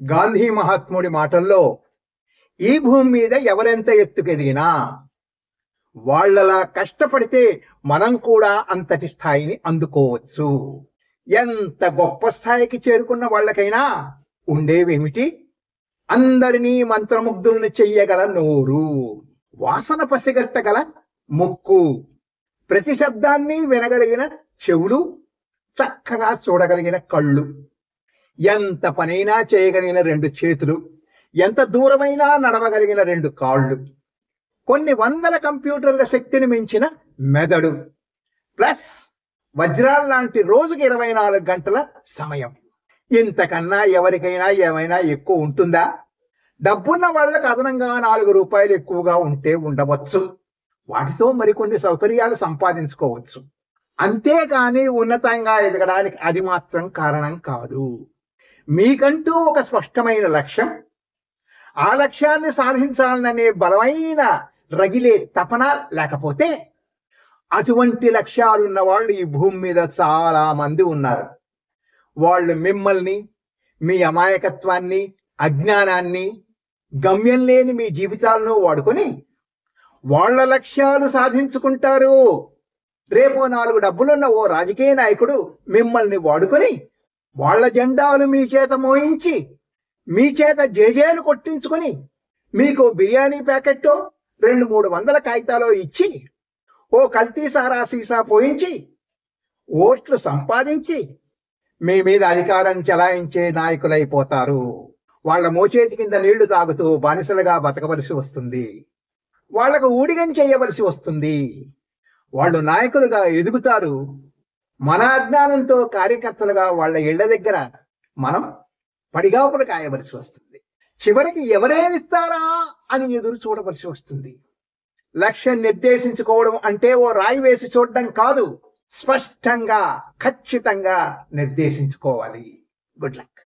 గాంధీ మహాత్ముడి మాటల్లో ఈ భూమి మీద ఎవరెంత ఎత్తుకెదిగినా వాళ్ళలా కష్టపడితే మనం కూడా అంతటి స్థాయిని అందుకోవచ్చు. ఎంత గొప్ప స్థాయికి చేరుకున్న వాళ్ళకైనా ఉండేవేమిటి? అందరినీ మంత్రముగ్ధుల్ని చెయ్యగల నోరు, వాసన పసిగట్టగల ముక్కు, ప్రతి శబ్దాన్ని వినగలిగిన చెవులు, చక్కగా చూడగలిగిన కళ్ళు, ఎంత పనైనా చేయగలిగిన 2 చేతులు, ఎంత దూరమైనా నడవగలిగిన 2 కాళ్ళు, కొన్ని వందల కంప్యూటర్ల శక్తిని మించిన మెదడు, ప్లస్ వజ్రాల లాంటి రోజుకి 24 గంటల సమయం. ఇంతకన్నా ఎవరికైనా ఏమైనా ఎక్కువ ఉంటుందా? డబ్బున్న వాళ్ళకి అదనంగా 4 రూపాయలు ఎక్కువగా ఉంటే ఉండవచ్చు. వాటితో మరికొన్ని సౌకర్యాలు సంపాదించుకోవచ్చు. అంతేగాని ఉన్నతంగా ఎదగడానికి అది మాత్రం కారణం కాదు. మీకంటూ ఒక స్పష్టమైన లక్ష్యం, ఆ లక్ష్యాన్ని సాధించాలనే బలమైన రగిలే తపన లేకపోతే, అటువంటి లక్ష్యాలున్న వాళ్ళు ఈ భూమి మీద చాలా మంది ఉన్నారు. వాళ్ళు మిమ్మల్ని, మీ అమాయకత్వాన్ని, అజ్ఞానాన్ని, గమ్యం లేని మీ జీవితాలను వాడుకొని వాళ్ళ లక్ష్యాలు సాధించుకుంటారు. రేపో 4 డబ్బులున్న ఓ రాజకీయ నాయకుడు మిమ్మల్ని వాడుకొని వాళ్ళ జెండాలు మీ చేత మోయించి, మీ చేత జేజేలు కొట్టించుకొని, మీకు బిర్యానీ ప్యాకెట్టో 200-300 కాగితాలో ఇచ్చి, ఓ కల్తీ సారా సీసా పోయించి, ఓట్లు సంపాదించి మీ మీద అధికారం చెలాయించే నాయకులైపోతారు. వాళ్ళ మోచేతి కింద నీళ్లు తాగుతూ బానిసలుగా బతకవలసి వస్తుంది. వాళ్లకు ఊడిగం చేయవలసి వస్తుంది. వాళ్ళు నాయకులుగా ఎదుగుతారు. మన అజ్ఞానంతో కార్యకర్తలుగా వాళ్ళ ఇళ్ల దగ్గర మనం పడిగాపులు కాయవలసి వస్తుంది. చివరికి ఎవరేమిస్తారా అని ఎదురు చూడవలసి వస్తుంది. లక్ష్యం నిర్దేశించుకోవడం అంటే ఓ రాయి వేసి చూడడం కాదు, స్పష్టంగా ఖచ్చితంగా నిర్దేశించుకోవాలి. Good luck.